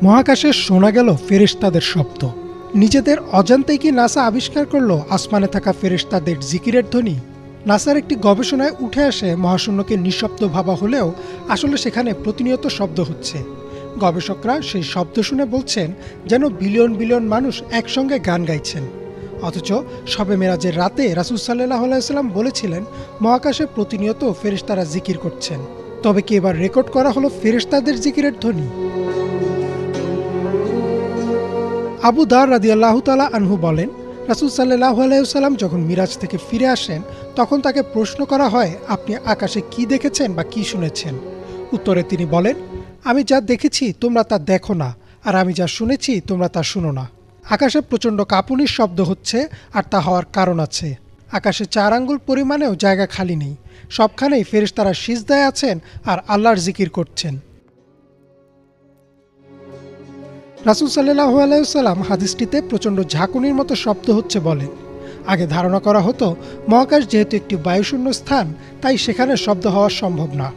মহাকাশে শোনা গেল ফেরেশতাদের শব্দ। নিজেদের অজান্তেই কি নাসা আবিষ্কার করলো আসমানে থাকা ফেরেশতাদের জিকিরের ধ্বনি? নাসার একটি গবেষণায় উঠে আসে মহাশূন্যকে নিঃশব্দ ভাবা হলেও আসলে সেখানে প্রতিনিয়ত শব্দ হচ্ছে। গবেষকরা সেই শব্দ শুনে বলছেন যেন বিলিয়ন বিলিয়ন মানুষ একসঙ্গে গান গাইছেন। অথচ শবে মেরাজের রাতে রাসূল সাল্লাল্লাহু আলাইহি সাল্লাম বলেছিলেন মহাকাশে প্রতিনিয়ত ফেরেশতারা জিকির করছেন। তবে কি এবার রেকর্ড করা হলো ফেরেশতাদের জিকিরের ধ্বনি? আবু দার রাদিয়াল্লাহু তাআলা আনহু বলেন, রাসূল সাল্লাল্লাহু আলাইহি ওয়াসাল্লাম যখন মিরাজ থেকে ফিরে আসেন তখন তাকে প্রশ্ন করা হয়, আপনি আকাশে কি দেখেছেন বা কি শুনেছেন? উত্তরে তিনি বলেন, আমি যা দেখেছি তোমরা তা দেখো না, আর আমি যা শুনেছি তোমরা তা শুনো না। আকাশে প্রচণ্ড কাঁপুনির শব্দ হচ্ছে, আর তা হওয়ার কারণ আছে। আকাশে 4 আঙ্গুল পরিমাণেও জায়গা খালি নেই। সবখানেই ফেরেশতারা সিজদায় আছেন আর আল্লাহর জিকির করছেন। রাসূল সাল্লাল্লাহু আলাইহি ওয়াসাল্লাম হাদিসটিতে প্রচণ্ড ঝাঁকুনির মতো শব্দ হচ্ছে বলেন। আগে ধারণা করা হতো মহাকাশ যেহেতু একটি বায়ুশূন্য স্থান, তাই সেখানে শব্দ হওয়া সম্ভব না।